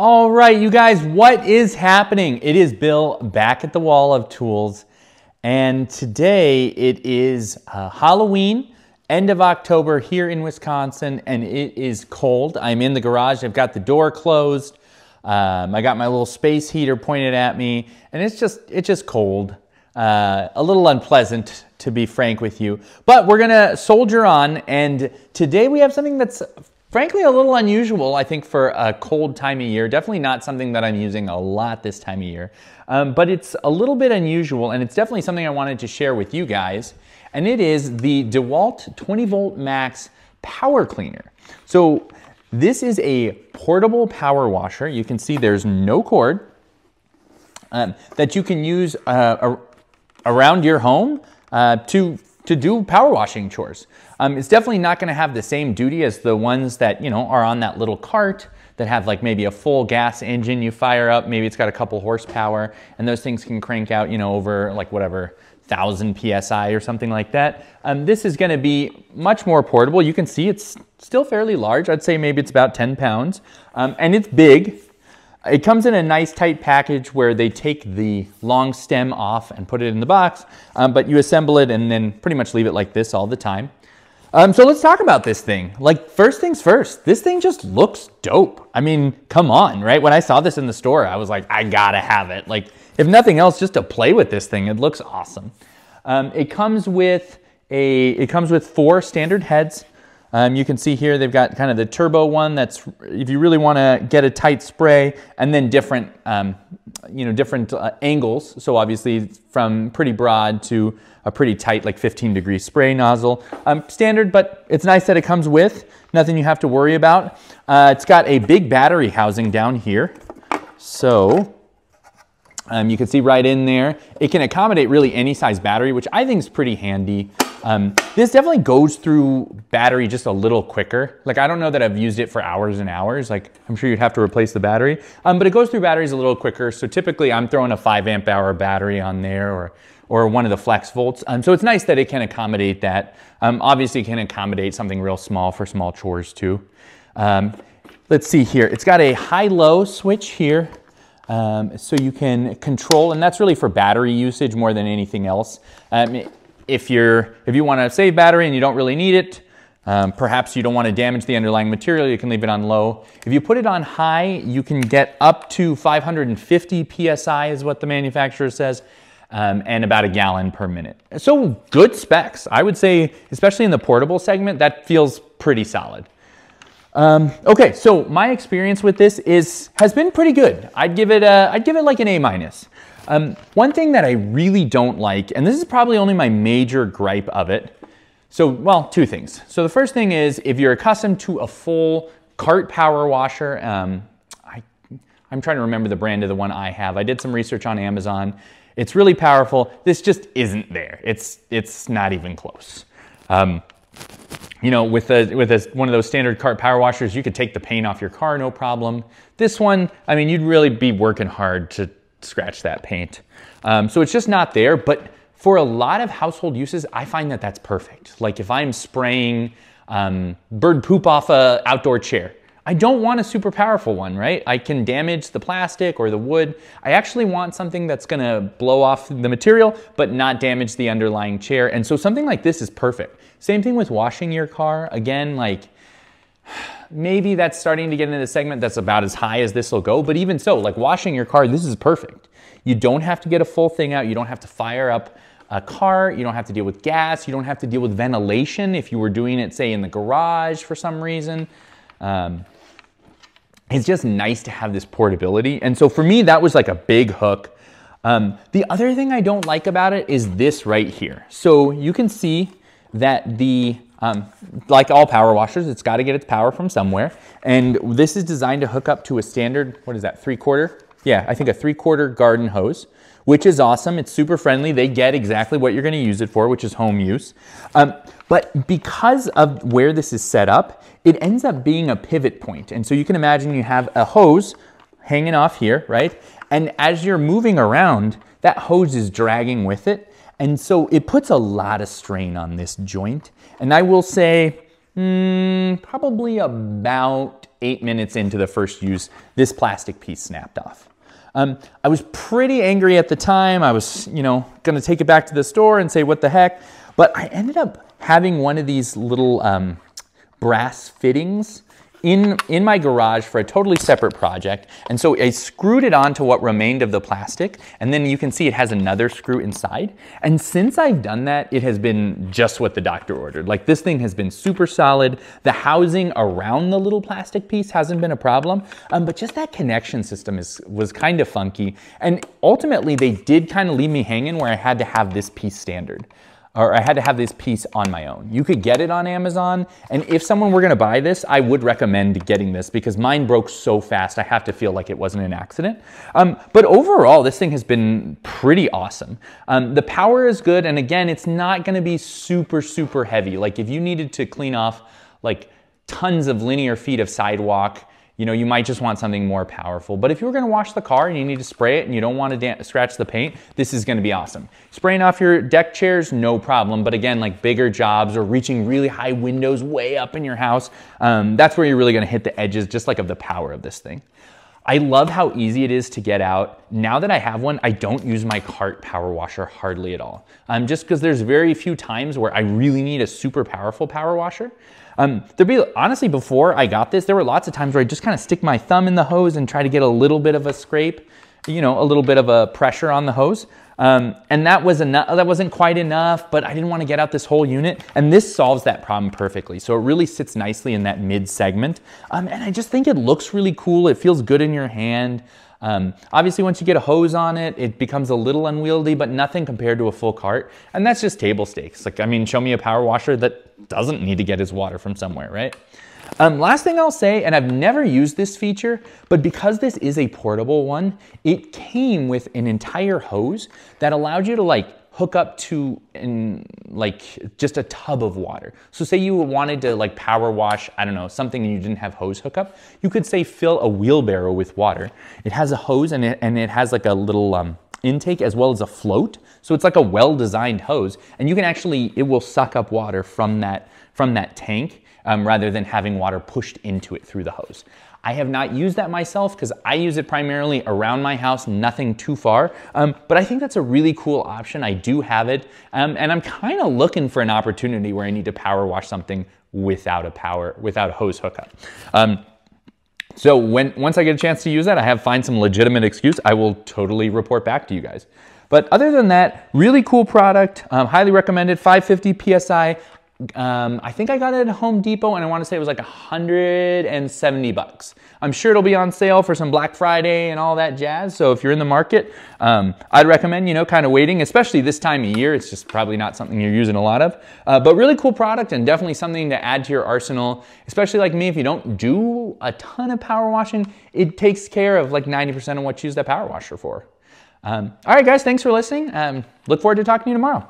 All right, you guys, what is happening? It is Bill back at the Wall of Tools, and today it is Halloween, end of October here in Wisconsin, and it is cold. I'm in the garage. I've got the door closed. I got my little space heater pointed at me, and it's just cold. A little unpleasant, to be frank with you. But we're gonna soldier on, and today we have something that's frankly a little unusual, I think, for a cold time of year. Definitely not something that I'm using a lot this time of year. But it's a little bit unusual, and it's definitely something I wanted to share with you guys. And it is the DeWalt 20 Volt Max Power Cleaner. So this is a portable power washer. You can see there's no cord that you can use around your home to do power washing chores. It's definitely not gonna have the same duty as the ones that, you know, are on that little cart that have like maybe a full gas engine you fire up, maybe it's got a couple horsepower, and those things can crank out, you know, over like whatever, 1,000 PSI or something like that. This is gonna be much more portable. You can see it's still fairly large. I'd say maybe it's about 10 pounds, and it's big. It comes in a nice tight package where they take the long stem off and put it in the box, but you assemble it and then pretty much leave it like this all the time. So let's talk about this thing. Like, first things first, this thing just looks dope. I mean, come on, right? When I saw this in the store, I was like, I gotta have it. Like, if nothing else, just to play with this thing, it looks awesome. It comes with 4 standard heads. You can see here they've got kind of the turbo one that's if you really want to get a tight spray, and then different different angles. So obviously from pretty broad to a pretty tight, like 15-degree spray nozzle. Standard, but it's nice that it comes with. Nothing you have to worry about. It's got a big battery housing down here. So you can see right in there. It can accommodate really any size battery, which I think is pretty handy. This definitely goes through battery just a little quicker. Like, I don't know that I've used it for hours and hours. Like, I'm sure you'd have to replace the battery, but it goes through batteries a little quicker. So typically I'm throwing a 5 amp hour battery on there or one of the flex volts. So it's nice that it can accommodate that. Obviously it can accommodate something real small for small chores too. Let's see here. It's got a high-low switch here. So you can control, and that's really for battery usage more than anything else. If you want to save battery and you don't really need it, perhaps you don't want to damage the underlying material, you can leave it on low. If you put it on high, you can get up to 550 PSI is what the manufacturer says, and about a gallon per minute. So good specs. I would say, especially in the portable segment, that feels pretty solid. Okay, so my experience with this has been pretty good. I'd give it like an A-. One thing that I really don't like, and this is probably only my major gripe of it. So, well, 2 things. So the first thing is, if you're accustomed to a full cart power washer, I'm trying to remember the brand of the one I have. I did some research on Amazon. It's really powerful. This just isn't there. It's not even close. You know, with one of those standard cart power washers, you could take the paint off your car, no problem. This one, I mean, you'd really be working hard to scratch that paint. So it's just not there, but for a lot of household uses, I find that that's perfect. Like if I'm spraying bird poop off a outdoor chair, I don't want a super powerful one, right? I can damage the plastic or the wood. I actually want something that's gonna blow off the material, but not damage the underlying chair. And so something like this is perfect. Same thing with washing your car. Again, like maybe that's starting to get into the segment that's about as high as this will go, but even so, like washing your car, this is perfect. You don't have to get a full thing out. You don't have to fire up a car. You don't have to deal with gas. You don't have to deal with ventilation if you were doing it, say, in the garage for some reason. It's just nice to have this portability. And so for me, that was like a big hook. The other thing I don't like about it is this right here. So you can see that like all power washers, it's got to get its power from somewhere. And this is designed to hook up to a standard, what is that, 3/4? Yeah, I think a 3/4 garden hose, which is awesome. It's super friendly. They get exactly what you're going to use it for, which is home use. But because of where this is set up, it ends up being a pivot point. And so you can imagine you have a hose hanging off here, right? And as you're moving around, that hose is dragging with it. And so it puts a lot of strain on this joint. And I will say probably about 8 minutes into the first use, this plastic piece snapped off. I was pretty angry at the time. I was, gonna take it back to the store and say, what the heck? But I ended up having one of these little brass fittings in my garage for a totally separate project. And so I screwed it onto what remained of the plastic, and then you can see it has another screw inside. And since I've done that, it has been just what the doctor ordered. Like, this thing has been super solid. The housing around the little plastic piece hasn't been a problem, but just that connection system was kind of funky. And ultimately, they did kind of leave me hanging where I had to have this piece standard. Or I had to have this piece on my own. You could get it on Amazon, and if someone were gonna buy this, I would recommend getting this because mine broke so fast, I have to feel like it wasn't an accident. But overall, this thing has been pretty awesome. The power is good, and again, it's not gonna be super, super heavy. Like, if you needed to clean off like tons of linear feet of sidewalk, you might just want something more powerful. But if you were gonna wash the car and you need to spray it and you don't want to scratch the paint, this is gonna be awesome. Spraying off your deck chairs, no problem. But again, like bigger jobs or reaching really high windows way up in your house, that's where you're really gonna hit the edges, just like of the power of this thing. I love how easy it is to get out. Now that I have one, I don't use my cart power washer hardly at all. Just because there's very few times where I really need a super powerful power washer. Honestly, before I got this, there were lots of times where I just kind of stick my thumb in the hose and try to get a little bit of a scrape, a little bit of a pressure on the hose. And that wasn't quite enough, but I didn't want to get out this whole unit. And this solves that problem perfectly. So it really sits nicely in that mid segment. And I just think it looks really cool. It feels good in your hand. Obviously, once you get a hose on it, it becomes a little unwieldy, but nothing compared to a full cart. And that's just table stakes. Like, show me a power washer that doesn't need to get his water from somewhere, right? Last thing I'll say, and I've never used this feature, but because this is a portable one, it came with an entire hose that allowed you to hook up to just a tub of water. So say you wanted to power wash, I don't know, something and you didn't have hose hookup, you could say fill a wheelbarrow with water. It has a hose and it has a little intake as well as a float. So it's like a well-designed hose, and you can it will suck up water from that tank rather than having water pushed into it through the hose. I have not used that myself because I use it primarily around my house, nothing too far. But I think that's a really cool option. I do have it, and I'm kind of looking for an opportunity where I need to power wash something without a hose hookup. So once I get a chance to use that, find some legitimate excuse, I will totally report back to you guys. But other than that, really cool product, highly recommended, 550 PSI. I think I got it at Home Depot, and I want to say it was like 170 bucks. I'm sure it'll be on sale for some Black Friday and all that jazz. So if you're in the market, I'd recommend, kind of waiting, especially this time of year. It's just probably not something you're using a lot of, but really cool product and definitely something to add to your arsenal, especially like me. If you don't do a ton of power washing, it takes care of like 90% of what you use that power washer for. All right, guys, thanks for listening. Look forward to talking to you tomorrow.